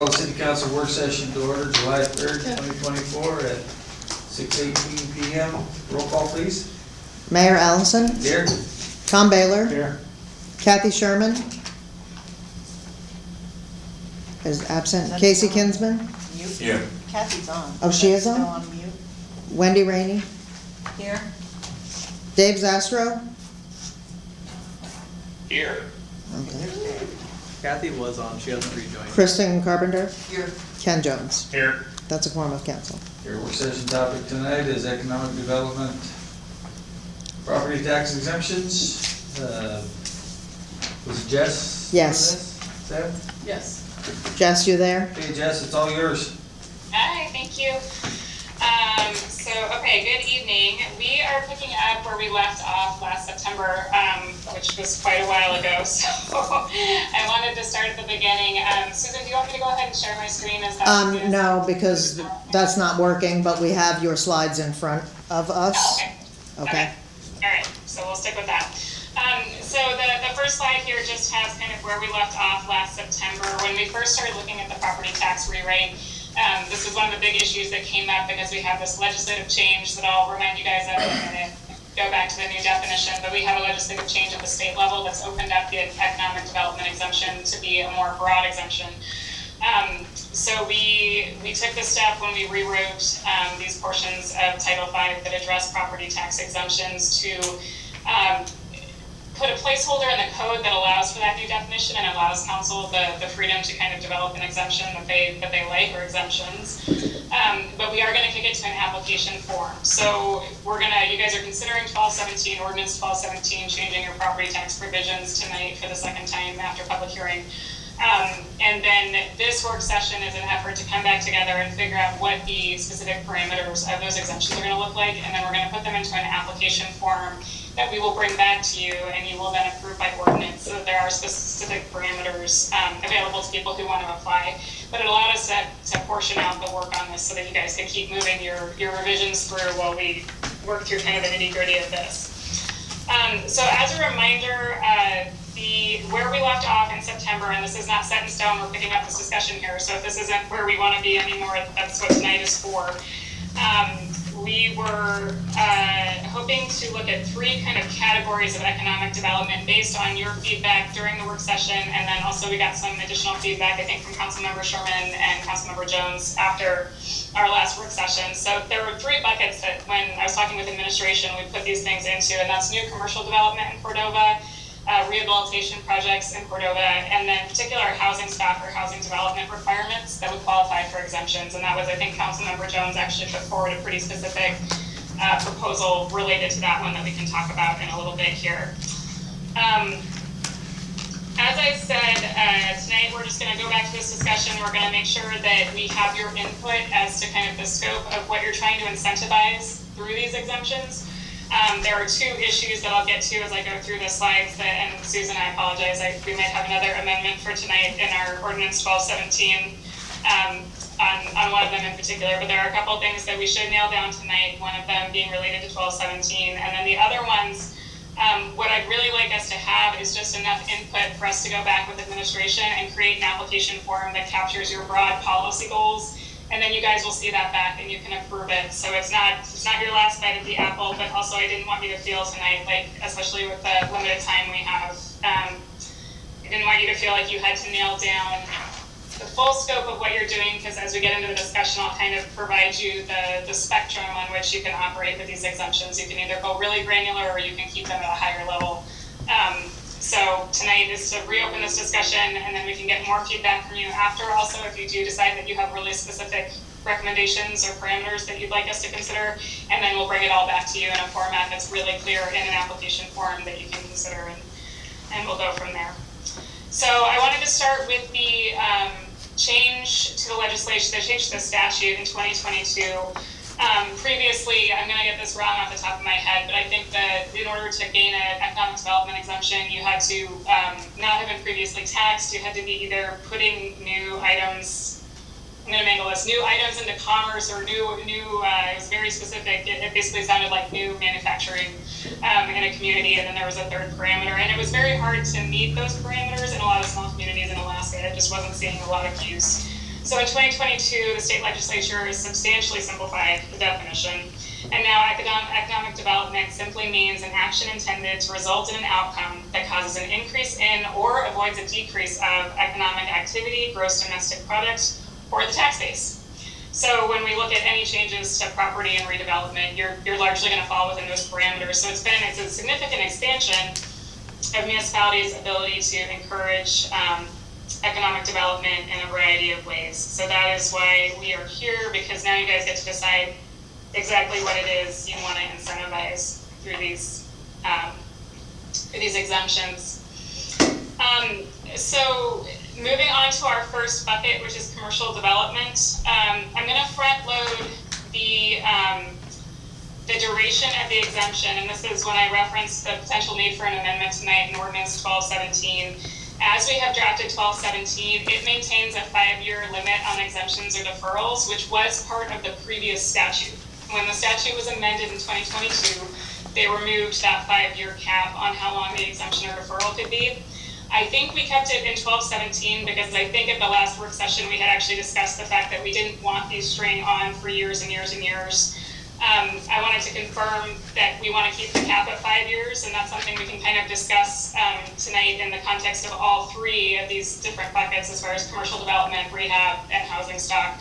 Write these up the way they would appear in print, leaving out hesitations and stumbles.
Call City Council work session to order July 3rd, 2024 at 6:18 PM. Roll call, please. Mayor Allison, Here. Tom Baylor, Here. Kathy Sherman is absent, Casey Kinsman, Mute. Here. Kathy's on. Oh, she is Still on? on mute. Wendy Rainey, Here. Dave Zastro. Here. Okay. Kathy was on, she hasn't rejoined. Kristen Carpenter, Here. Ken Jones. Here. That's a quorum of council. Your work session topic tonight is economic development, property tax exemptions. Was it Jess? Yes. on this? Is that? Yes. Jess, you there? Okay, Jess, it's all yours. Hi, thank you. Okay, good evening. We are picking up where we left off last September, which was quite a while ago. So I wanted to start at the beginning. Susan, do you want me to go ahead and share my screen? Is that No, because that's not working, but we have your slides in front of us. Oh, okay. Okay. All right, so we'll stick with that. So the first slide here just has kind of where we left off last September. When we first started looking at the property tax rewrite, this was one of the big issues that came up because we have this legislative change that I'll remind you guys of in a minute. Go back to the new definition, but we have a legislative change at the state level that's opened up the economic development exemption to be a more broad exemption. So we took the step when we rewrote these portions of Title V that address property tax exemptions to put a placeholder in the code that allows for that new definition and allows council the freedom to kind of develop an exemption that they like, or exemptions. But we are going to kick it to an application form. So you guys are considering 1217, ordinance 1217, changing your property tax provisions tonight for the second time after public hearing. And then this work session is an effort to come back together and figure out what the specific parameters of those exemptions are going to look like, and then we're going to put them into an application form that we will bring back to you, and you will then approve by ordinance, so that there are specific parameters available to people who want to apply. But it allowed us to portion out the work on this so that you guys can keep moving your revisions through while we work through kind of the nitty-gritty of this. So as a reminder, where we left off in September, and this is not set in stone, we're picking up this discussion here, so if this isn't where we want to be anymore, that's what tonight is for. We were hoping to look at three kind of categories of economic development based on your feedback during the work session, and then also we got some additional feedback, I think, from Councilmember Sherman and Councilmember Jones after our last work session. So there were three buckets that when I was talking with administration, we put these things into, and that's new commercial development in Cordova, rehabilitation projects in Cordova, and then particular housing stock or housing development requirements that would qualify for exemptions. And that was, I think, Councilmember Jones actually put forward a pretty specific proposal related to that one that we can talk about in a little bit here. As I said, tonight we're just going to go back to this discussion. We're going to make sure that we have your input as to kind of the scope of what you're trying to incentivize through these exemptions. There are two issues that I'll get to as I go through the slides, and Susan, I apologize, we might have another amendment for tonight in our ordinance 1217 on one of them in particular, but there are a couple of things that we should nail down tonight, one of them being related to 1217, and then the other ones, what I'd really like us to have is just enough input for us to go back with administration and create an application form that captures your broad policy goals. And then you guys will see that back and you can approve it. So it's not your last bite of the apple, but also I didn't want you to feel tonight, like, especially with the limited time we have, I didn't want you to feel like you had to nail down the full scope of what you're doing, because as we get into the discussion, I'll kind of provide you the spectrum on which you can operate with these exemptions. You can either go really granular or you can keep them at a higher level. So tonight is to reopen this discussion, and then we can get more feedback from you after. Also, if you do decide that you have really specific recommendations or parameters that you'd like us to consider, and then we'll bring it all back to you in a format that's really clear in an application form that you can consider, and we'll go from there. So I wanted to start with the change to the legislation, the change to the statute in 2022. Previously, I'm going to get this wrong off the top of my head, but I think that in order to gain an economic development exemption, you had to not have been previously taxed. You had to be either putting new items, I'm going to mangle this, new items into commerce, or it was very specific. It basically sounded like new manufacturing in a community, and then there was a third parameter. And it was very hard to meet those parameters in a lot of small communities in Alaska. It just wasn't seeing a lot of use. So in 2022, the state legislature has substantially simplified the definition, and now economic development simply means an action intended to result in an outcome that causes an increase in or avoids a decrease of economic activity, gross domestic product, or the tax base. So when we look at any changes to property and redevelopment, you're largely going to fall within those parameters. So it's a significant expansion of municipalities' ability to encourage economic development in a variety of ways. So that is why we are here, because now you guys get to decide exactly what it is you want to incentivize through these exemptions. So moving on to our first bucket, which is commercial development, I'm going to front load the duration of the exemption, and this is when I referenced the potential need for an amendment tonight in ordinance 1217. As we have drafted 1217, it maintains a 5-year limit on exemptions or deferrals, which was part of the previous statute. When the statute was amended in 2022, they removed that 5-year cap on how long the exemption or deferral could be. I think we kept it in 1217 because I think at the last work session we had actually discussed the fact that we didn't want these string on for years and years and years. I wanted to confirm that we want to keep the cap at 5 years, and that's something we can kind of discuss tonight in the context of all three of these different buckets as far as commercial development, rehab, and housing stock.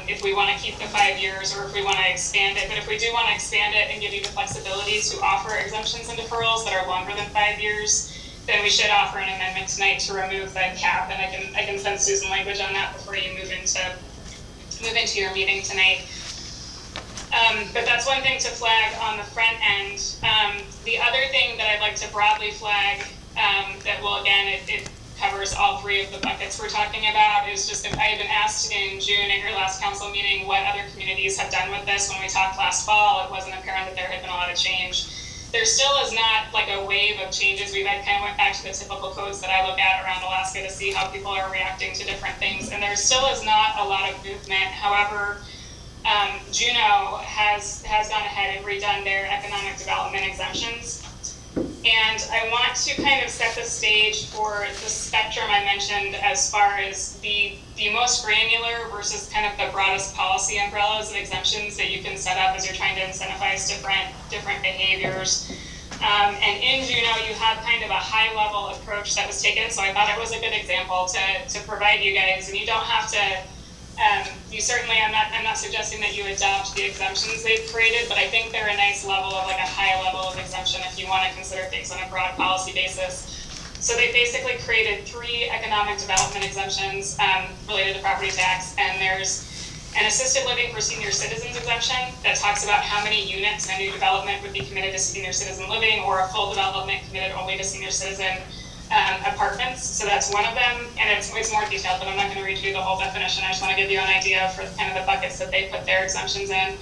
If we want to keep the 5 years or if we want to expand it. But if we do want to expand it and give you the flexibility to offer exemptions and deferrals that are longer than 5 years, then we should offer an amendment tonight to remove the cap, and I can send Susan language on that before you move into your meeting tonight. But that's one thing to flag on the front end. The other thing that I'd like to broadly flag that will, again, it covers all three of the buckets we're talking about, is just that I had been asked in June at your last council meeting what other communities have done with this. When we talked last fall, it wasn't apparent that there had been a lot of change. There still is not like a wave of changes. We've kind of went back to the typical codes that I look at around Alaska to see how people are reacting to different things, and there still is not a lot of movement. However, Juneau has gone ahead and redone their economic development exemptions. And I want to kind of set the stage for the spectrum I mentioned as far as the most granular versus kind of the broadest policy umbrellas of exemptions that you can set up as you're trying to incentivize different behaviors. And in Juneau, you have kind of a high-level approach that was taken, so I thought it was a good example to provide you guys. And you don't have to, you certainly, I'm not suggesting that you adopt the exemptions they've created, but I think they're a nice level of, like a high level of exemption if you want to consider things on a broad policy basis. So they basically created 3 economic development exemptions related to property tax, and there's an assisted living for senior citizens exemption that talks about how many units in a new development would be committed to senior citizen living, or a full development committed only to senior citizen apartments. So that's one of them, and it's more detailed, but I'm not going to read you the whole definition. I just want to give you an idea for kind of the buckets that they put their exemptions in.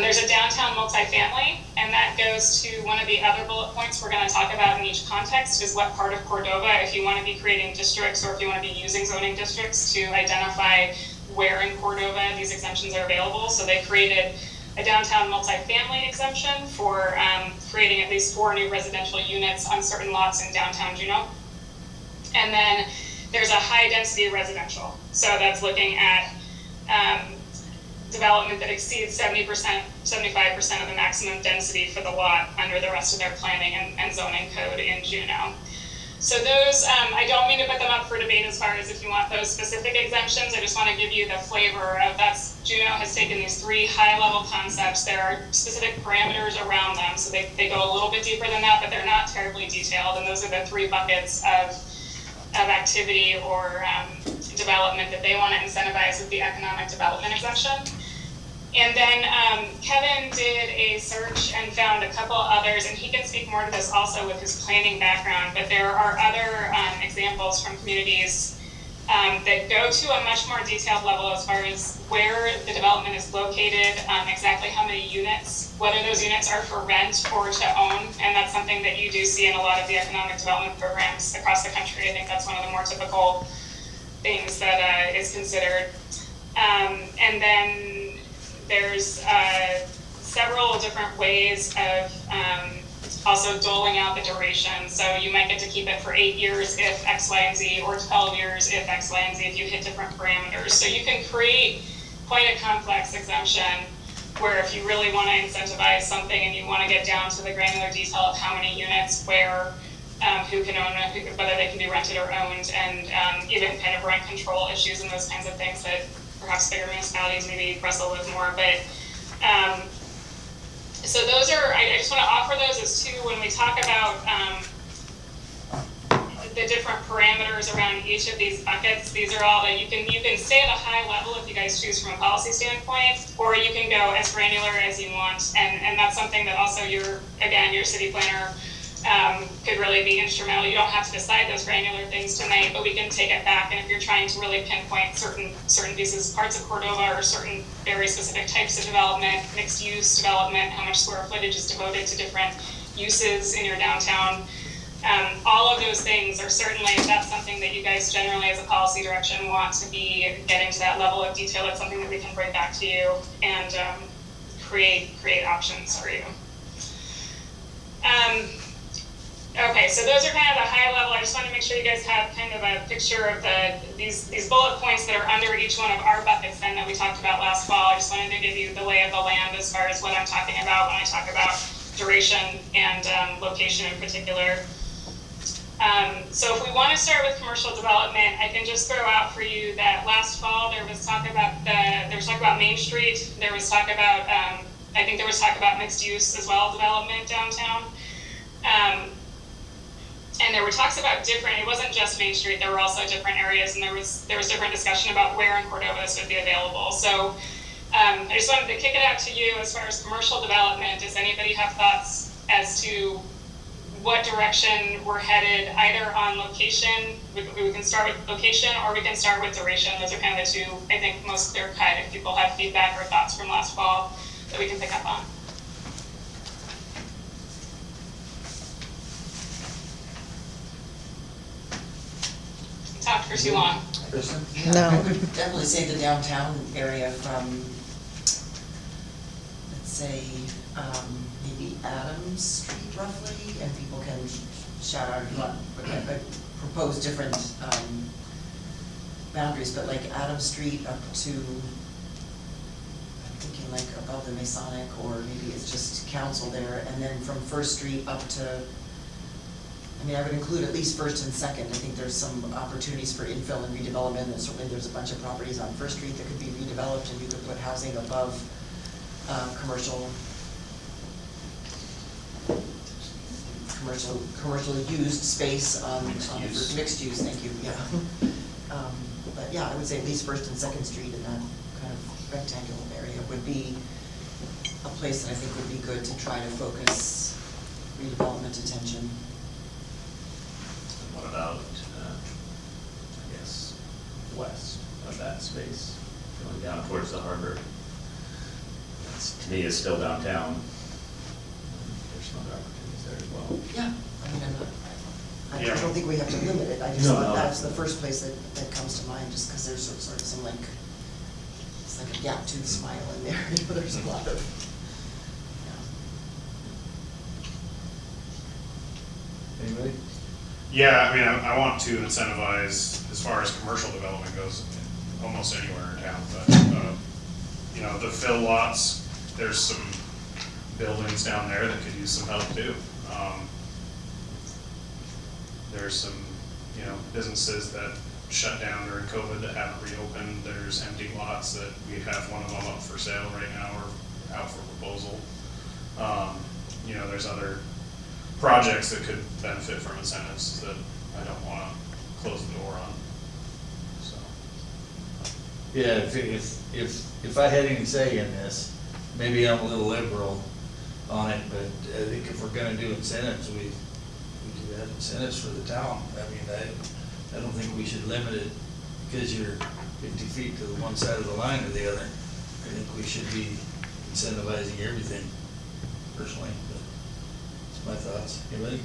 There's a downtown multifamily, and that goes to one of the other bullet points we're going to talk about in each context, is what part of Cordova, if you want to be creating districts or if you want to be using zoning districts to identify where in Cordova these exemptions are available. So they created a downtown multifamily exemption for creating at least 4 new residential units on certain lots in downtown Juneau. And then there's a high density residential. So that's looking at development that exceeds 70%, 75% of the maximum density for the lot under the rest of their planning and zoning code in Juneau. So those, I don't mean to put them up for debate as far as if you want those specific exemptions. I just want to give you the flavor of Juneau has taken these 3 high-level concepts. There are specific parameters around them, so they go a little bit deeper than that, but they're not terribly detailed, and those are the 3 buckets of activity or development that they want to incentivize with the economic development exemption. And then Kevin did a search and found a couple others, and he can speak more to this also with his planning background, but there are other examples from communities that go to a much more detailed level as far as where the development is located, exactly how many units, whether those units are for rent or to own, and that's something that you do see in a lot of the economic development programs across the country. I think that's one of the more typical things that is considered. And then there's several different ways of also doling out the duration. So you might get to keep it for 8 years if X, Y, and Z, or 12 years if X, Y, and Z, if you hit different parameters. So you can create quite a complex exemption where if you really want to incentivize something and you want to get down to the granular detail of how many units, where, who can own it, whether they can be rented or owned, and even kind of rent control issues and those kinds of things that perhaps bigger municipalities maybe wrestle with more. But so those are, I just want to offer those as two when we talk about the different parameters around each of these buckets. These are all that you can stay at a high level if you guys choose from a policy standpoint, or you can go as granular as you want, and that's something that also your city planner could really be instrumental. You don't have to decide those granular things tonight, but we can take it back, and if you're trying to really pinpoint certain pieces, parts of Cordova, or certain very specific types of development, mixed use development, how much square footage is devoted to different uses in your downtown, all of those things are certainly, if that's something that you guys generally as a policy direction want to be getting to that level of detail, it's something that we can bring back to you and create options for you. Okay, so those are kind of the high level. I just want to make sure you guys have kind of a picture of these bullet points that are under each one of our buckets then that we talked about last fall. I just wanted to give you the lay of the land as far as what I'm talking about when I talk about duration and location in particular. So if we want to start with commercial development, I can just throw out for you that last fall there was talk about Main Street. There was talk about I think there was talk about mixed use as well, development downtown. And there were talks about it wasn't just Main Street, there were also different areas, and there was different discussion about where in Cordova this would be available. So I just wanted to kick it out to you as far as commercial development. Does anybody have thoughts as to what direction we're headed, either on location, we can start with location, or we can start with duration? Those are kind of the two, I think, most clear cut if people have feedback or thoughts from last fall that we can pick up on. Talked for too long. Kristen? No. I would definitely say the downtown area from, let's say, maybe Adams Street roughly, and people can shout out if you want, propose different boundaries, but like Adams Street up to, I'm thinking like above the Masonic, or maybe it's just Council there, and then from First Street up to, I mean, I would include at least First and Second. I think there's some opportunities for infill and redevelopment, and certainly there's a bunch of properties on First Street that could be redeveloped, and you could put housing above commercial used space on mixed use, thank you, yeah. But yeah, I would say at least First and Second Street in that kind of rectangular area would be a place that I think would be good to try to focus redevelopment attention. What about, I guess, west of that space, going down towards the harbor? That's, to me, is still downtown. There's some other opportunities there as well. Yeah, I mean, I Yeah. don't think we have to limit it, I just No, thought no. that's the first place that comes to mind, just because there's sort of some like, it's like a gap tooth smile in there, you know, there's a lot of, Anybody? Yeah, I mean, I want to incentivize, as far as commercial development goes, almost anywhere in town, but, you know, the fill lots, there's some buildings down there that could use some help too. There's some, you know, businesses that shut down during COVID that haven't reopened. There's empty lots that we have one of them up for sale right now or out for proposal. You know, there's other projects that could benefit from incentives that I don't want to close the door on, so. Yeah, if I had any say in this, maybe I'm a little liberal on it, but I think if we're gonna do incentives, we do have incentives for the town. I mean, I don't think we should limit it because you're 50 feet to the one side of the line or the other. I think we should be incentivizing everything personally, but that's my thoughts. Anybody?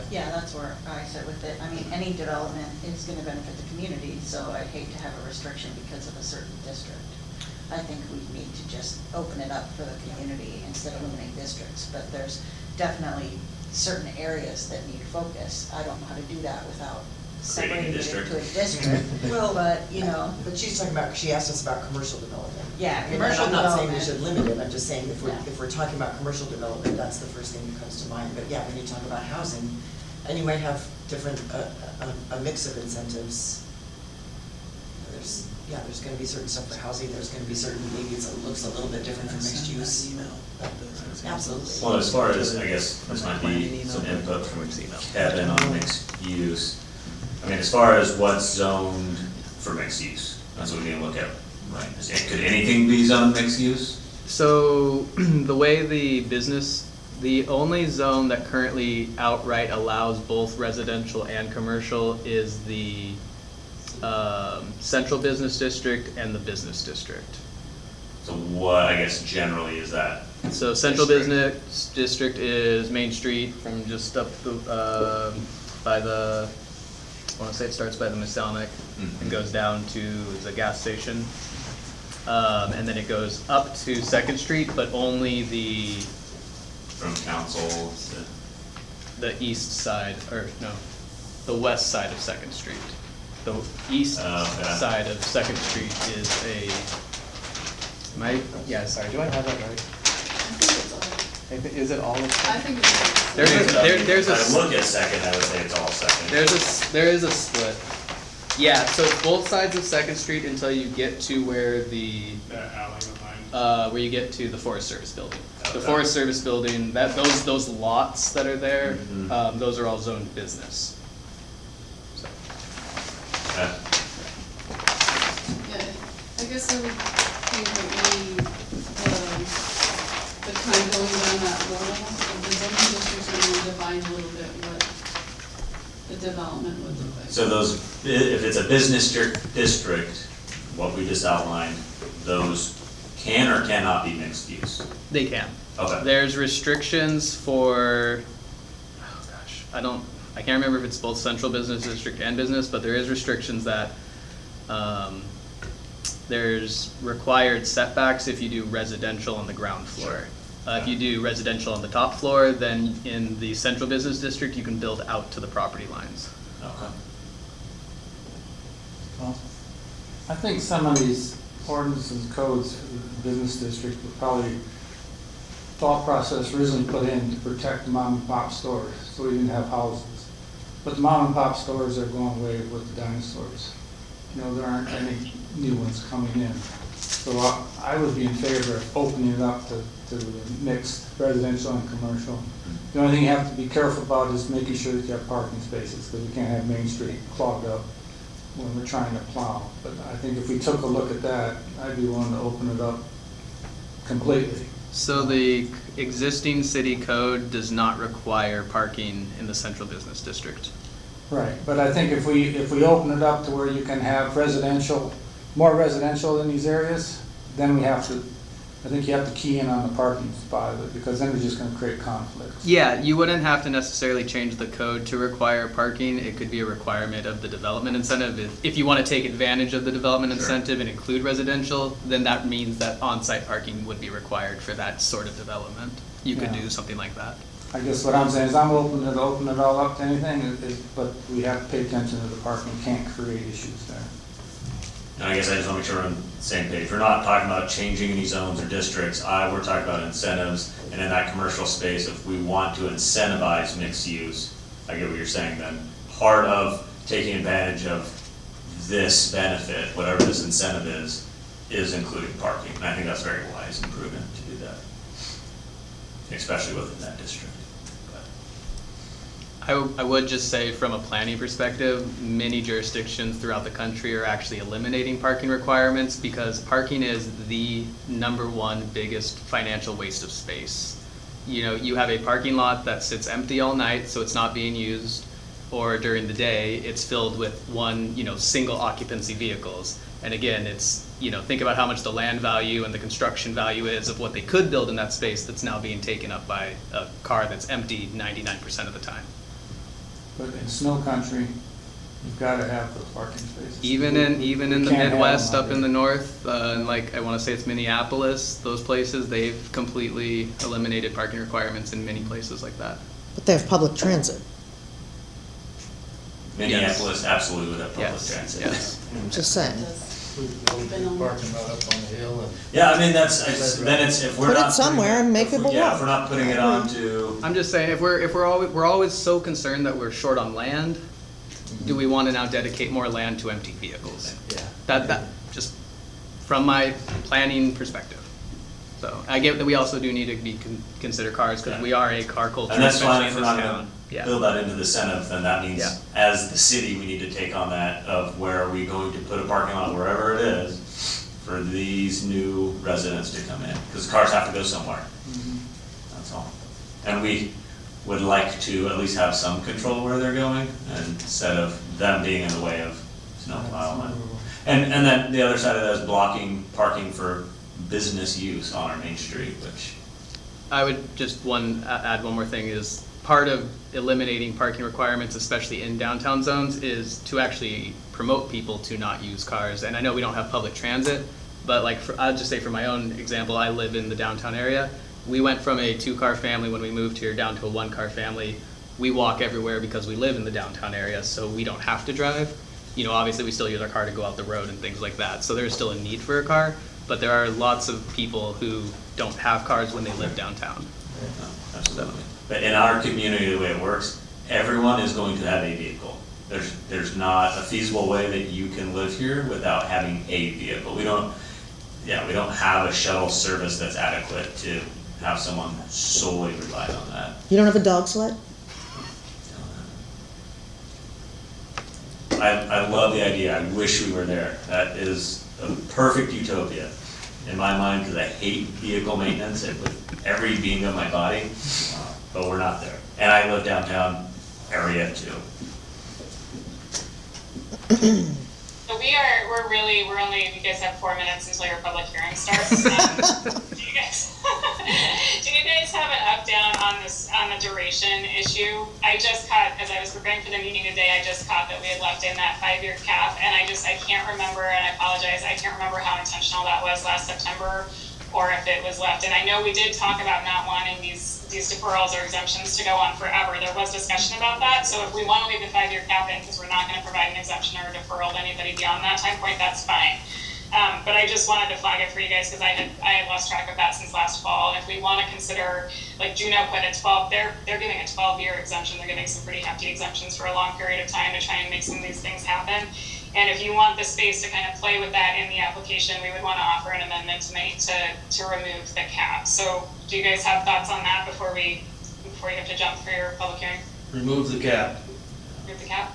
Yeah, that's where I sit with it. I mean, any development is gonna benefit the community, so I'd hate to have a restriction because of a certain district. I think we need to just open it up for the community instead of limiting districts, but there's definitely certain areas that need focus. I don't know how to do that without Creating a separating it district. into a district. Well, But, you know, But she's talking about, she asked us about commercial development. Yeah, And commercial I'm not saying we development. should limit it, I'm just saying Yeah. if we're talking about commercial development, that's the first thing that comes to mind. But yeah, when you talk about housing, and you might have different, a mix of incentives. There's gonna be certain stuff for housing, there's gonna be certain, maybe it looks a little bit different from mixed use. Absolutely. Well, as far as, I guess, this might be some input from Kevin on mixed use. I mean, as far as what's zoned for mixed use, that's what we need to look at. Right. Could anything be zoned mixed use? So, the way the only zone that currently outright allows both residential and commercial is the central business district and the business district. So what, I guess, generally is that? So central District. business district is Main Street from just up the, by the, I wanna say it starts by the Masonic and goes down to the gas station. And then it goes up to Second Street, but only From council to, the east side, or no, the west side of Second Street. The east Okay. side of Second Street is yeah, sorry, do I have that right? Is it all of I Second? think There's a, I look at second, I would say it's all second. there is a split. Yeah, so it's both sides of Second Street until you get to where That alley behind. where you get to the Forest Service building. The Okay. Forest Service building, those lots that are there, Mhm. those are all zoned business. So, Okay. Yeah, I guess I would think that the kind going down that road of the zoning districts are going to define a little bit what the development would look like. So those, if it's a business district, what we just outlined, those can or cannot be mixed use? they can. Okay. There's restrictions for, oh gosh, I can't remember if it's both central business district and business, but there is restrictions that, there's required setbacks if you do residential on the ground floor. If you do residential on the top floor, then in the central business district, you can build out to the property lines. Okay. Well, I think some of these ordinances and codes for the business district were probably thought process originally put in to protect the mom and pop stores, so we didn't have houses. But the mom and pop stores are going away with the dinosaurs. You know, there aren't any new ones coming in. So I would be in favor of opening it up to mixed residential and commercial. The only thing you have to be careful about is making sure that you have parking spaces, because we can't have Main Street clogged up when we're trying to plow. But I think if we took a look at that, I'd be willing to open it up completely. So the existing city code does not require parking in the central business district. Right, but I think if we open it up to where you can have residential, more residential in these areas, then I think you have to key in on the parking spot of it, because then we're just gonna create conflicts. Yeah, you wouldn't have to necessarily change the code to require parking. It could be a requirement of the development incentive. If you want to take advantage of the development incentive and include residential, then that means that on-site parking would be required for that sort of development. You could Yeah. do something like that. I guess what I'm saying is I'm open it all up to anything, but we have to pay attention to the parking, can't create issues there. And I guess I just want to make sure we're on the same page. We're not talking about changing any zones or districts. We're talking about incentives, and in that commercial space, if we want to incentivize mixed use, I get what you're saying then. Part of taking advantage of this benefit, whatever this incentive is including parking. And I think that's very wise and prudent to do that, especially within that district. I would just say from a planning perspective, many jurisdictions throughout the country are actually eliminating parking requirements because parking is the #1 biggest financial waste of space. You know, you have a parking lot that sits empty all night, so it's not being used, or during the day, it's filled with single occupancy vehicles. And again, it's, think about how much the land value and the construction value is of what they could build in that space that's now being taken up by a car that's empty 99% of the time. But in snow country, You've gotta have those parking spaces. Even in We the can't have them Midwest, out up in the here. north, and like, I wanna say it's Minneapolis, those places, they've completely eliminated parking requirements in many places like that. But they have public transit. Minneapolis absolutely would have public Yes, transit. yes. Just saying. We could build a parking lot up on the hill and. Yeah, I mean, then it's, if we're Put it not. putting somewhere and make if we- people Yeah, walk. if we're not putting it onto, I'm just saying, if we're always so concerned that we're short on land, do we wanna now dedicate more land to empty vehicles? Yeah. That, just from my planning perspective. So, I get that we also do need to consider cars, cause we are a car culture, and that's fine especially if in we're this not town. gonna Yeah. build that into the incentive, then that means, Yeah. as the city, we need to take on that of where are we going to put a parking lot wherever it is for these new residents to come in, because cars have to go somewhere. That's all. And we would like to at least have some control where they're going, instead of them being in the way of snowplow. And then the other side of that is blocking parking for business use on our main street, which, I would just add one more thing is, part of eliminating parking requirements, especially in downtown zones, is to actually promote people to not use cars. And I know we don't have public transit, but like, I'll just say for my own example, I live in the downtown area. We went from a 2-car family when we moved here down to a 1-car family. We walk everywhere because we live in the downtown area, so we don't have to drive. You know, obviously we still use our car to go out the road and things like that, so there's still a need for a car, but there are lots of people who don't have cars when they live downtown. no, absolutely. But in our community, the way it works, everyone is going to have a vehicle. There's not a feasible way that you can live here without having a vehicle. We don't have a shuttle service that's adequate to have someone solely rely on that. You don't have a dog sled? I love the idea, I wish we were there. That is a perfect utopia in my mind, because I hate vehicle maintenance and with every being of my body, but we're not there. And I live downtown area too. So we're only, you guys have 4 minutes until your public hearing starts. Do you guys have an up down on the duration issue? I just caught, as I was preparing for the meeting today, I just caught that we had left in that 5-year cap, and I can't remember, and I apologize, I can't remember how intentional that was last September, or if it was left. And I know we did talk about not wanting these deferrals or exemptions to go on forever. There was discussion about that. So if we want to leave the 5-year cap in, because we're not going to provide an exemption or a deferral to anybody beyond that time point, that's fine. But I just wanted to flag it for you guys, because I had lost track of that since last fall. And if we want to consider, like Juno put a 12, they're giving a 12-year exemption. They're giving some pretty hefty exemptions for a long period of time to try and make some of these things happen. And if you want the space to kind of play with that in the application, we would want to offer an amendment tonight to remove the cap. So do you guys have thoughts on that before you have to jump for your public hearing? Remove the cap. Remove the cap?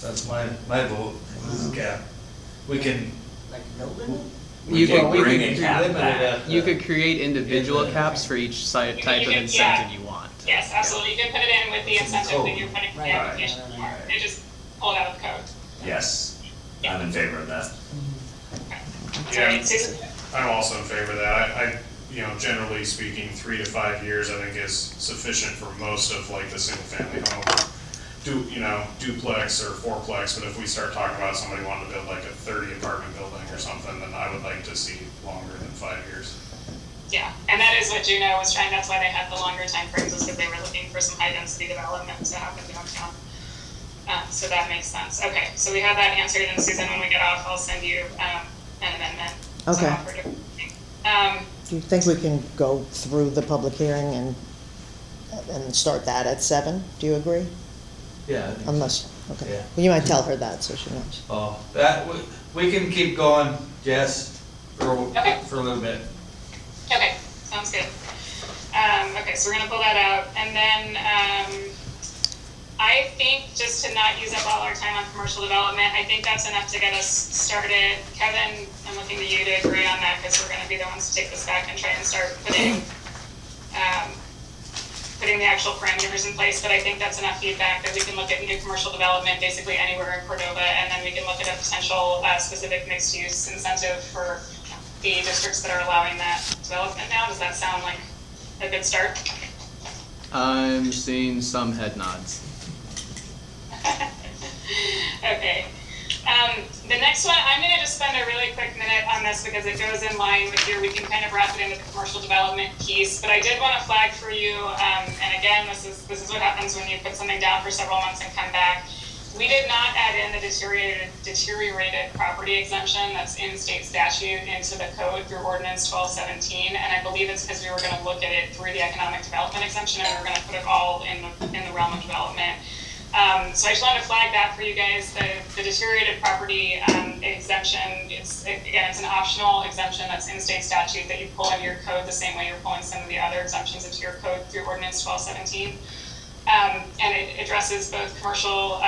That's my vote, remove the cap. We can. Like no limit? We can bring a cap limit it back. at You the- could create individual caps for each type of incentive you want. Yes, absolutely. You can put it in with the incentive that you're putting in the Right. application for. They just pull it out of the code. Yes, I'm in favor of that. Okay. All right, Susan? I'm also in favor of that. Generally speaking, 3 to 5 years, I think, is sufficient for most of like the single family home. Duplex or fourplex, but if we start talking about somebody wanting to build like a 30 apartment building or something, then I would like to see longer than 5 years. Yeah, and that is what Juno was trying, that's why they had the longer time frames, is because they were looking for some high density development to happen downtown. So that makes sense. Okay, so we have that answered, and Susan, when we get off, I'll send you an amendment. Okay. So Do you think we can go through the public hearing and start that at 7? Do you agree? Yeah. I think so. Unless, okay. Yeah. Well, you might tell her that so she knows. Oh, we can keep going, Jess, for Okay. a little bit. Okay, sounds good. Okay, so we're gonna pull that out, and then, I think, just to not use up all our time on commercial development, I think that's enough to get us started. Kevin, I'm looking to you to agree on that, because we're gonna be the ones to take this back and try and start putting the actual parameters in place, but I think that's enough feedback that we can look at new commercial development basically anywhere in Cordova, and then we can look at a potential specific mixed-use incentive for the districts that are allowing that development now. Does that sound like a good start? I'm seeing some head nods. Okay. The next one, I'm gonna just spend a really quick minute on this because it goes in line with your, we can kind of wrap it into the commercial development piece, but I did wanna flag for you, and again, this is what happens when you put something down for several months and come back. We did not add in the deteriorated property exemption that's in state statute into the code through ordinance 1217, and I believe it's because we were gonna look at it through the economic development exemption, and we were gonna put it all in the realm of development. So I just wanted to flag that for you guys. The deteriorated property exemption, it's an optional exemption that's in state statute that you pull into your code the same way you're pulling some of the other exemptions into your code through ordinance 1217. And it addresses both commercial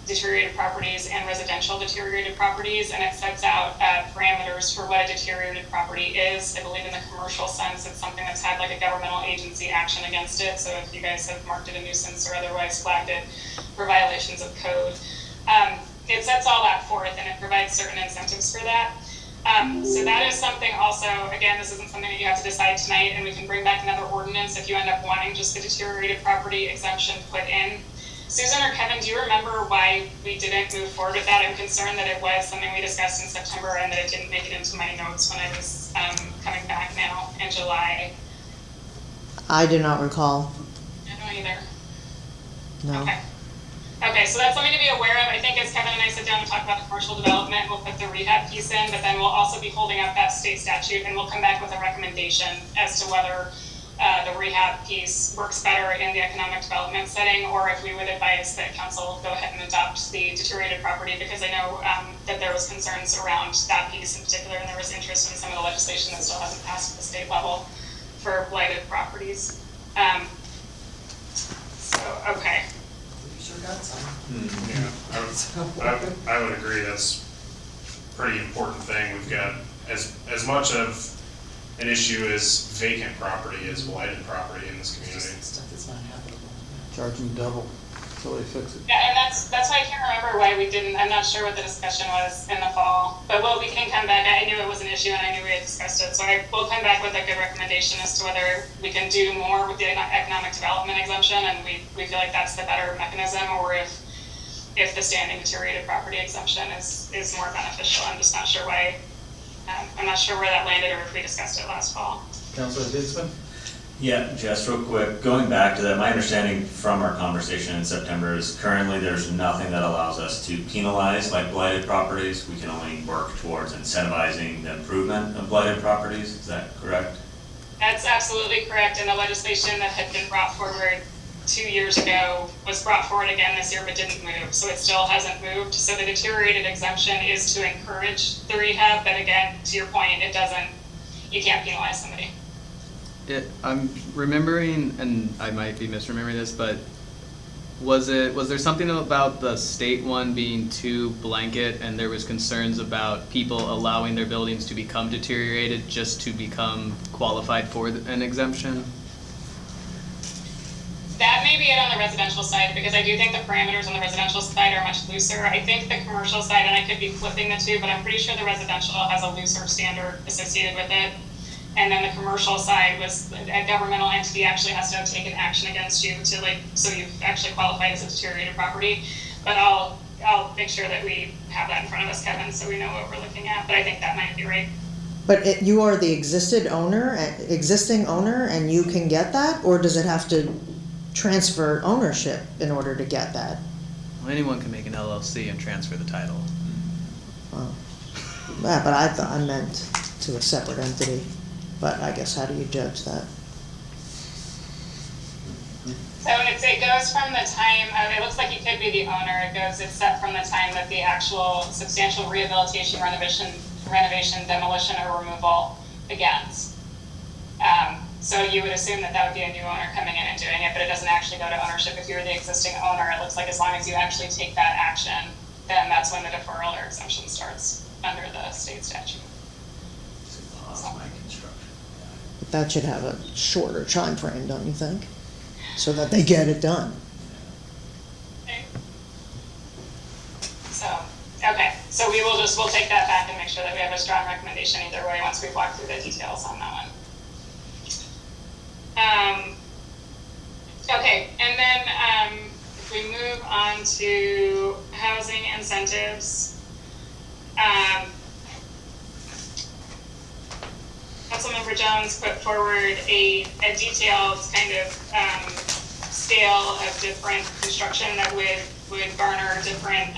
deteriorated properties and residential deteriorated properties, and it sets out parameters for what a deteriorated property is. I believe in the commercial sense, it's something that's had like a governmental agency action against it, so if you guys have marked it a nuisance or otherwise flagged it for violations of code. It sets all that forth and it provides certain incentives for that. So that is something also, again, this isn't something that you have to decide tonight, and we can bring back another ordinance if you end up wanting just the deteriorated property exemption put in. Susan or Kevin, do you remember why we didn't move forward with that? I'm concerned that it was something we discussed in September and that it didn't make it into my notes when I was coming back now in July. I do not recall, I don't either. no. Okay. Okay, so that's something to be aware of. I think as Kevin and I sit down and talk about the commercial development, we'll put the rehab piece in, but then we'll also be holding up that state statute, and we'll come back with a recommendation as to whether the rehab piece works better in the economic development setting, or if we would advise that council go ahead and adopt the deteriorated property, because I know that there was concerns around that piece in particular, and there was interest in some of the legislation that still hasn't passed at the state level for blighted properties. So, okay. We sure got some. Yeah, I would agree, that's a pretty important thing. We've got as much of an issue as vacant property as blighted property in this community. Just stuff that's not habitable. Charge them double until they fix it. Yeah, and that's why I can't remember why we didn't, I'm not sure what the discussion was in the fall. But we can come back, I knew it was an issue and I knew we had discussed it, so we'll come back with a good recommendation as to whether we can do more with the economic development exemption, and we feel like that's the better mechanism, or if the standing deteriorated property exemption is more beneficial. I'm just not sure why, I'm not sure where that landed or if we discussed it last fall. Councilor Ditzman? Yeah, just real quick, going back to that, my understanding from our conversation in September is currently there's nothing that allows us to penalize like blighted properties. We can only work towards incentivizing the improvement of blighted properties, is that correct? That's absolutely correct, and the legislation that had been brought forward 2 years ago was brought forward again this year but didn't move, so it still hasn't moved. So the deteriorated exemption is to encourage the rehab, but again, to your point, you can't penalize somebody. I'm remembering, and I might be misremembering this, but was there something about the state one being too blanket, and there was concerns about people allowing their buildings to become deteriorated just to become qualified for an exemption? That may be it on the residential side, because I do think the parameters on the residential side are much looser. I think the commercial side, and I could be flipping the two, but I'm pretty sure the residential has a looser standard associated with it. And then the commercial side was a governmental entity actually has to have taken action against you to so you've actually qualified as a deteriorated property. But I'll make sure that we have that in front of us, Kevin, so we know what we're looking at, but I think that might be right. But you are the existing owner, and you can get that, or does it have to transfer ownership in order to get that? Well, anyone can make an LLC and transfer the title. Oh. Yeah, but I thought I meant to a separate entity. But I guess how do you judge that? So it goes from the time, it looks like you could be the owner, it's set from the time that the actual substantial rehabilitation, renovation, demolition, or removal begins. So you would assume that would be a new owner coming in and doing it, but it doesn't actually go to ownership. If you're the existing owner, it looks like as long as you actually take that action, then that's when the deferral or exemption starts under the state statute. But that should have a shorter time frame, don't you think? So that they get it done. Okay. So we'll take that back and make sure that we have a strong recommendation either way once we've walked through the details on that one. Okay, and then if we move on to housing incentives, Councilmember Jones put forward a detailed kind of scale of different construction that would garner different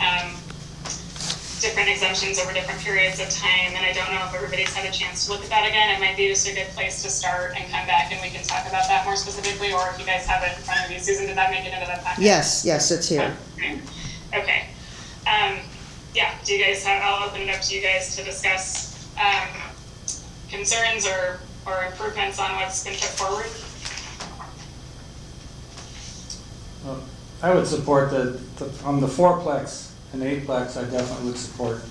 exemptions over different periods of time, and I don't know if everybody's had a chance to look at that again. It might be just a good place to start and come back and we can talk about that more specifically, or if you guys have it in front of you. Susan, did that make it into that packet? Yes, it's here. Okay. Yeah, do you guys have, I'll open it up to you guys to discuss concerns or improvements on what's been put forward. Well, I would support on the fourplex and eightplex, I definitely would support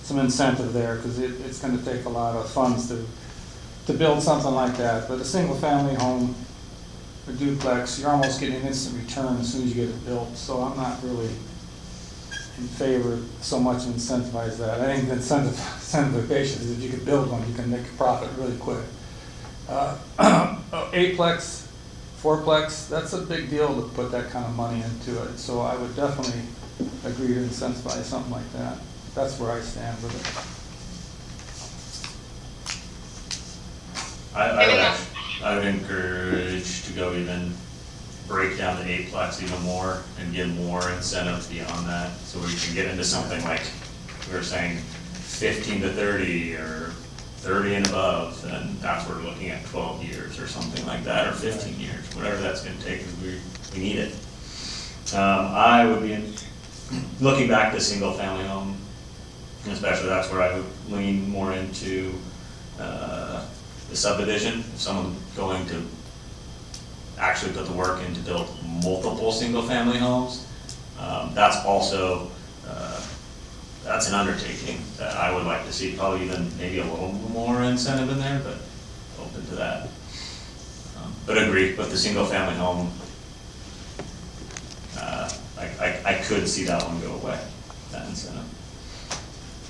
some incentive there, because it's gonna take a lot of funds to build something like that. But a single-family home, a duplex, you're almost getting an instant return as soon as you get it built. So I'm not really in favor so much of incentivize that. I think the incentivization is if you could build one, you can make a profit really quick. Eightplex, fourplex, that's a big deal to put that kind of money into it. So I would definitely agree to incentivize something like that. That's where I stand with it. I would encourage to go even break down the eightplex even more and give more incentive beyond that, so we can get into something like we were saying 15 to 30 or 30 and above, and that's where we're looking at 12 years or something like that, or 15 years, whatever that's going to take, because we need it. I would be looking back to single family home, especially that's where I would lean more into the subdivision. If someone's going to actually put the work in to build multiple single family homes, that's also that's an undertaking that I would like to see, probably even maybe a little more incentive in there, but open to that. But agree with the single family home. I could see that one go away, that incentive.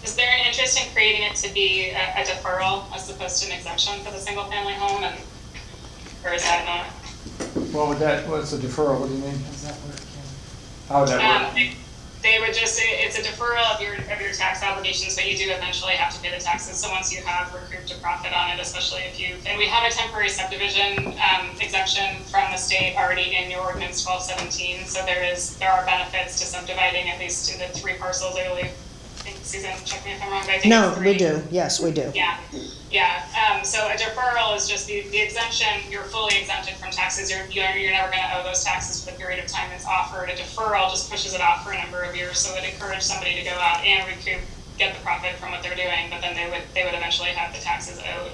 Is there an interest in creating it to be a deferral as opposed to an exemption for the single family home, or is that not? What's a deferral, what do you mean? How does that work, Kim? How would that work? They would just, it's a deferral of your tax obligations, but you do eventually have to pay the taxes. So once you have recouped a profit on it, especially if you, and we have a temporary subdivision exemption from the state already in your ordinance 1217. So there are benefits to subdividing at least to the 3 parcels, I believe. I think, Susan, check me if I'm wrong, but I think No, it's 3. we do, yes, we do. Yeah. So a deferral is just the exemption. You're fully exempted from taxes. You're never going to owe those taxes for the period of time it's offered. A deferral just pushes it off for a number of years, so it encourages somebody to go out and recoup, get the profit from what they're doing, but then they would eventually have the taxes owed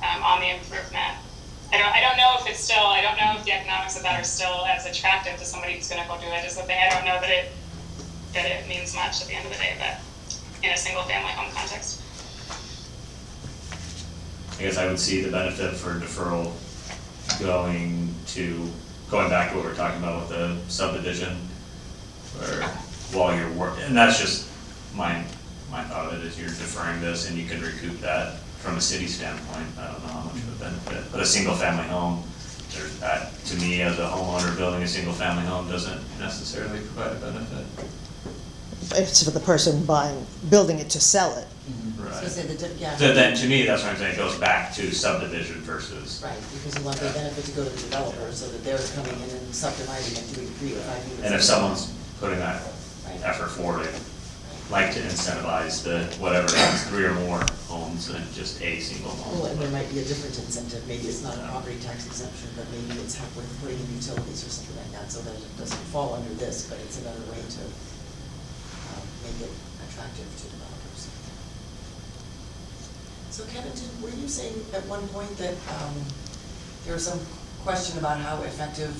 on the improvement. I don't know if it's still. I don't know if the economics of that are still as attractive to somebody who's going to go do it. Is the thing. I don't know that it means much at the end of the day, but in a single family home context. I guess I would see the benefit for deferral going back to what we're talking about with the subdivision, where while you're working, and that's just my thought of it, is you're deferring this and you can recoup that from a city standpoint. I don't know how much of a benefit, but a single family home, there's that, to me as a homeowner, building a single family home doesn't necessarily provide a benefit. It's for the person building it to sell it. Right. So yeah. So then, to me, that's what I'm saying, it goes back to subdivision versus. Right, because you want the benefit to go to the developer, so that they're coming in and subdividing and doing 3 or 5 units. And if someone's putting that Right. effort forward, I'd like to incentivize the, whatever it is, 3 or more homes than just a single home. Well, and there might be a different incentive, maybe it's not a property tax exemption, but maybe it's help with putting in utilities or something like that, so that it doesn't fall under this, but it's another way to make it attractive to developers. So Kevin, were you saying at one point that there was some question about how effective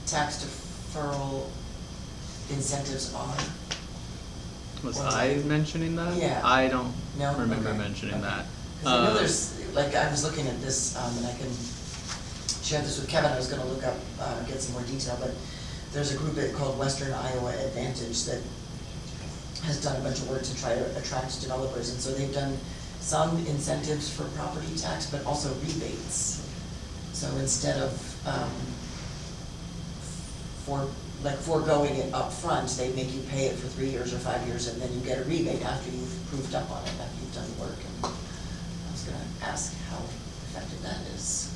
tax deferral incentives are? Was I mentioning that? Yeah. I don't No? remember Okay. mentioning Okay. that. Because I know there's, like, I was looking at this, and I can share this with Kevin, I was gonna look up, get some more detail, but there's a group called Western Iowa Advantage that has done a bunch of work to try to attract developers, and so they've done some incentives for property tax, but also rebates. So instead of foregoing it up front, they make you pay it for 3 years or 5 years, and then you get a rebate after you've proved up on it, after you've done the work. And I was gonna ask how effective that is,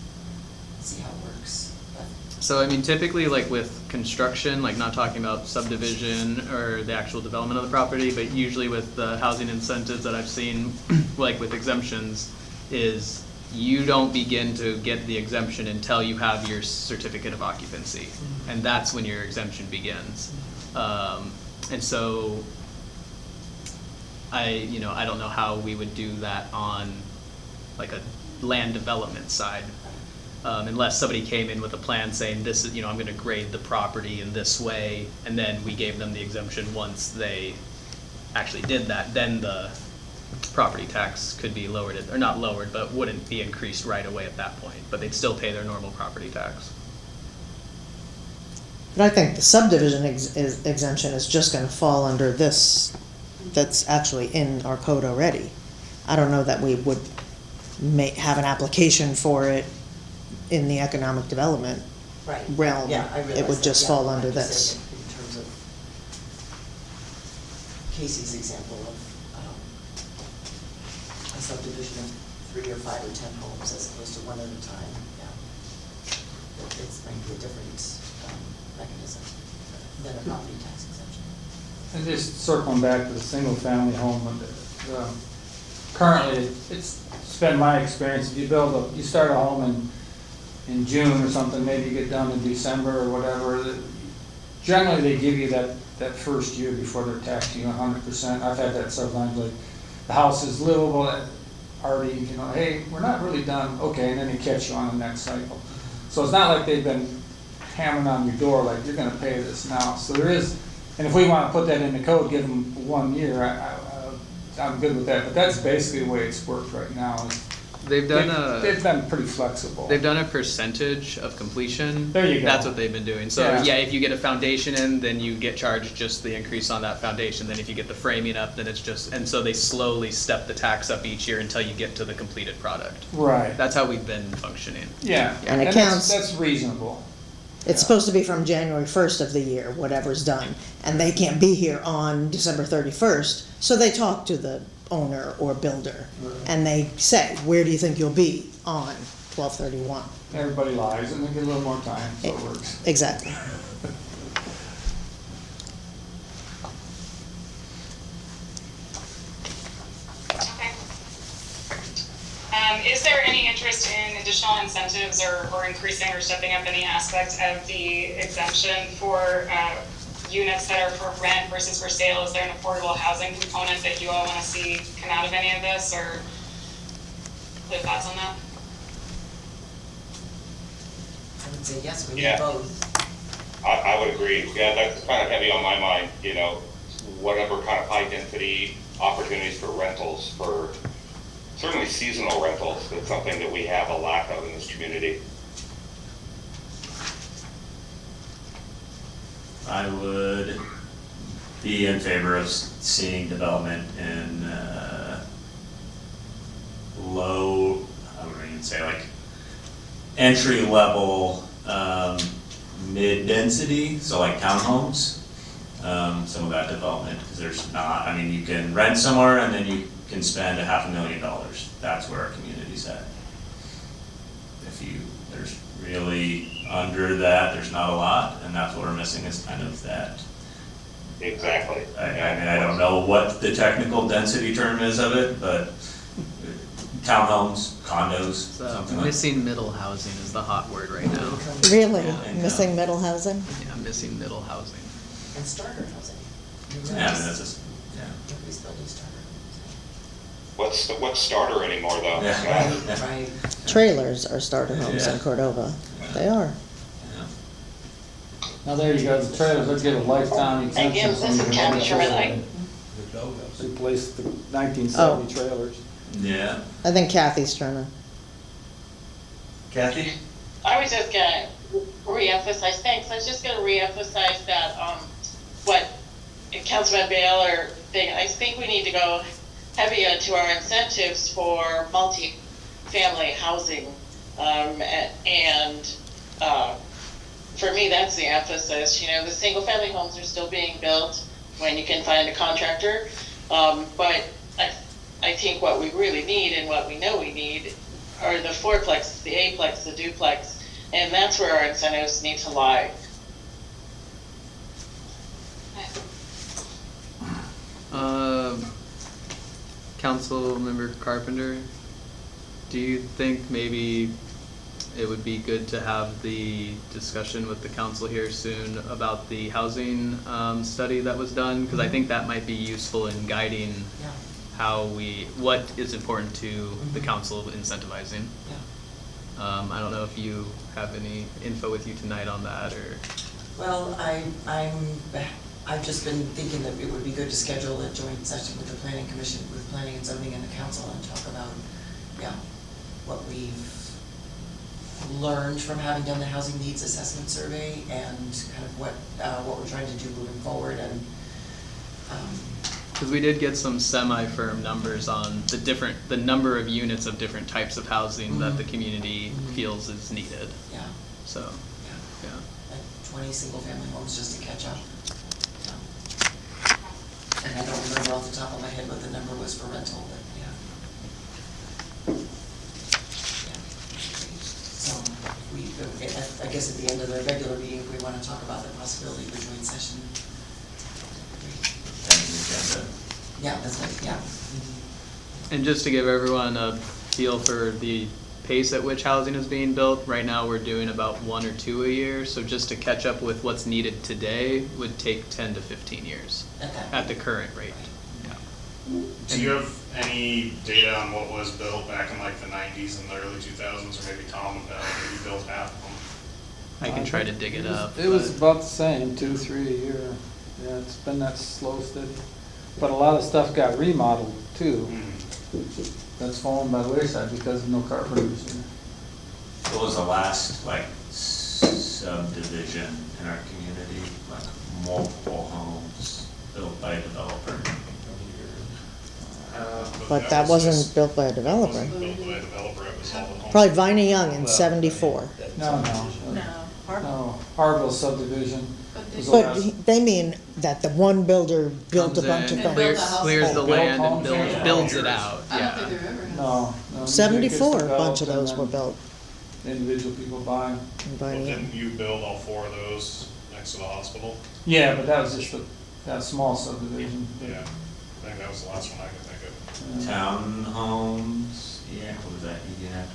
see how it works, but. So I mean, typically, like with construction, like not talking about subdivision or the actual development of the property, but usually with the housing incentives that I've seen, like with exemptions, is you don't begin to get the exemption until you have your certificate of occupancy, and that's when your exemption begins. And so I don't know how we would do that on like a land development side. Unless somebody came in with a plan saying this is, I'm gonna grade the property in this way, and then we gave them the exemption once they actually did that, then the property tax could be lowered, or not lowered, but wouldn't be increased right away at that point, but they'd still pay their normal property tax. But I think the subdivision exemption is just gonna fall under this, that's actually in our code already. I don't know that we would have an application for it in the economic development Right. realm. Yeah, I It realize would that, just yeah, fall I'm under just this. saying in terms of Casey's example of a subdivision of 3 or 5 or 10 homes as opposed to one at a time, yeah. It's might be a different mechanism than a property tax exemption. And just circling back to the single-family home, currently, it's been my experience, if you start a home in June or something, maybe you get done in December or whatever, generally they give you that first year before they're taxing you 100%. I've had that several times, like, the house is livable, already, hey, we're not really done, okay, and then they catch you on the next cycle. So it's not like they've been hammering on your door, like, you're gonna pay this now. So there is, and if we wanna put that in the code, give them 1 year, I'm good with that, but that's basically the way it's worked right now. They've been pretty flexible. They've done a percentage of completion. There you go. That's what they've been doing. So Yeah. yeah, if you get a foundation in, then you get charged just the increase on that foundation. Then if you get the framing up, then it's just, and so they slowly step the tax up each year until you get to the completed product. Right, That's how we've been functioning. yeah. And it that's- counts- That's reasonable. It's supposed to be from January 1st of the year, whatever's done, and they can't be here on December 31st, so they talk to the owner or builder, and they say, where do you think you'll be on 12/31? Everybody lies, and they get a little more time, so it works. Exactly. Okay. Is there any interest in additional incentives or increasing or stepping up any aspect of the exemption for units that are for rent versus for sale? Is there an affordable housing component that you all want to see come out of any of this, or your thoughts on that? I would say yes, we need Yeah. both. I would agree. Yeah, that's kind of heavy on my mind, whatever kind of high density opportunities for rentals, for certainly seasonal rentals. It's something that we have a lack of in this community. I would be in favor of seeing development in low, I would even say like entry level, mid-density, so like townhomes, some of that development, because there's not, you can rent somewhere and then you can spend $500,000. That's where our community's at. There's really under that, there's not a lot, and that's what we're missing is kind of that. Exactly. I don't know what the technical density term is of it, but townhomes, condos, something like that. Missing middle housing is the hot word right now. Really? Yeah. Missing middle housing? Yeah, missing middle housing. And starter housing. Yeah, that's just, yeah. Nobody's building starter What's starter anymore though? Yeah. housing. Right. Trailers are starter homes in Yeah. Cordova. They are. Now, there you go, the trailers, let's get a lifetime exemption. Again, this is Kathy Sherman. Replace the 1970 trailers. Yeah. I think Kathy's trying to. Kathy? I was just gonna reemphasize, thanks, I was just gonna reemphasize that, what Councilman Baylor thing, I think we need to go heavy into our incentives for multi-family housing, and for me, that's the emphasis, you know, the single-family homes are still being built when you can find a contractor. But I think what we really need and what we know we need are the fourplex, the eightplex, the duplex, and that's where our incentives need to lie. Councilmember Carpenter, do you think maybe it would be good to have the discussion with the council here soon about the housing study that was done? Because I think that might be useful in guiding Yeah, what is important to the council incentivizing. yeah. I don't know if you have any info with you tonight on that, or, Well, I've just been thinking that it would be good to schedule a joint session with the planning commission, with planning and zoning and the council, and talk about, yeah, what we've learned from having done the housing needs assessment survey, and kind of what we're trying to do moving forward, and, because we did get some semi-firm numbers on the number of units of different types of housing that the community feels is needed, yeah, so, yeah, yeah. like 20 single-family homes just to catch up. Yeah. And I don't remember off the top of my head what the number was for rental, but yeah. Yeah. So I guess at the end of the regular meeting, if we want to talk about the possibility of a joint session. Yeah, that's right, yeah. And just to give everyone a feel for the pace at which housing is being built, right now we're doing about 1 or 2 a year, so just to catch up with what's needed today would take 10 to 15 years at the current rate. Yeah. Do you have any data on what was built back in like the 90s and the early 2000s, or maybe Tom, maybe built half of them? I can try to dig it up. It was but- about the same, 2, 3 a year. Yeah, it's been that slow steady. But a lot of stuff got remodeled too. That's fallen by the wayside because of no carpenters. What was the last, like, subdivision in our community, like multiple homes built by a developer? But that wasn't built by a developer. Wasn't built by a developer, it was all the homes. Probably Viney Young in 74. No, Harville subdivision. was the But last. they mean that the one builder built a Comes bunch in, of And things. built a house. Clears the Built land and homes. builds it out, I don't think yeah. there ever has. No. 74, a It gets bunch of those developed were and built then individual people buy. in Well, Viney Young. didn't you build all 4 of those next to the hospital? Yeah, but that was just that small subdivision. Yeah, I think that was the last one I could think of. Townhomes, yeah, what was that, yeah?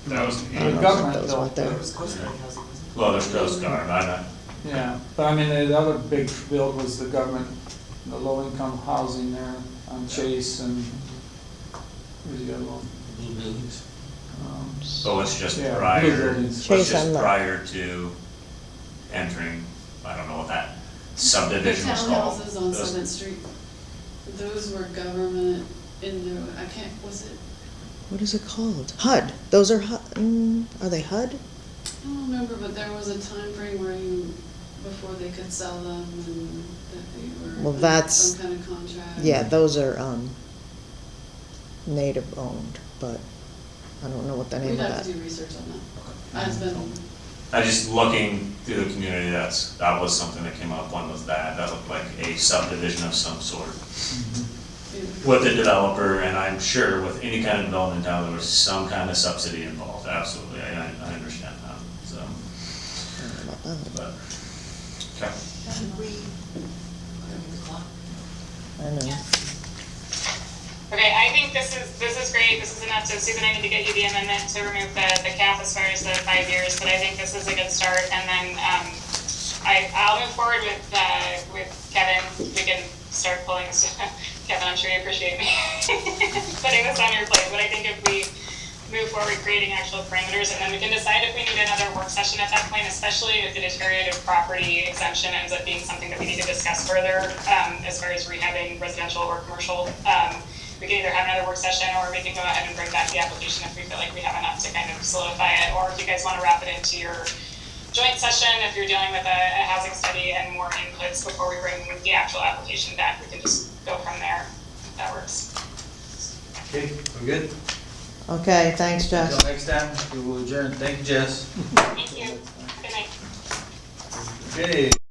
That was, I don't know, government those built weren't there. It was Coast Guard housing, wasn't it? Well, there's Coast Guard, I don't, Yeah, but I mean, the other big build was the government, the low-income housing there on Chase and, where's the other one? Blue buildings. so it's just Yeah, blue prior, buildings. it's Chase just and Low. prior to entering, I don't know what that The subdivision was called. townhouses on Those- 7th Street, those were government was it, What is it called? HUD. Those are HUD. Are they HUD? I don't remember, but there was a time frame before they could sell them and that they were. Well, under that's- some kind of contract. Yeah, those are native owned, but I don't know what the name We'd of have that. to do research on that. It's been, I just looking through the community, that was something that came up, one was that looked like a subdivision of some sort. With the developer, and I'm sure with any kind of development down there was some kind of subsidy involved, absolutely, I understand that, so, I don't know about that. but, okay. Should we, the clock? I know. Okay, I think this is great, this is enough to, Susan, I need to get you the amendment to remove the cap as far as the 5 years, but I think this is a good start, and then, I'll move forward with Kevin, we can start pulling this, Kevin, I'm sure you appreciate me putting this on your plate, but I think if we move forward creating actual parameters, and then we can decide if we need another work session at that point, especially if the deteriorated property exemption ends up being something that we need to discuss further, as far as rehabbing residential or commercial. We can either have another work session, or we can go ahead and bring back the application if we feel like we have enough to kind of solidify it, or if you guys want to wrap it into your joint session, if you're dealing with a housing study and more inputs before we bring the actual application back, we can just go from there, if that works. Okay, we're good? Okay, thanks, Jess. Until next time, we will adjourn. Thank you, Jess. Thank you. Good night. Okay.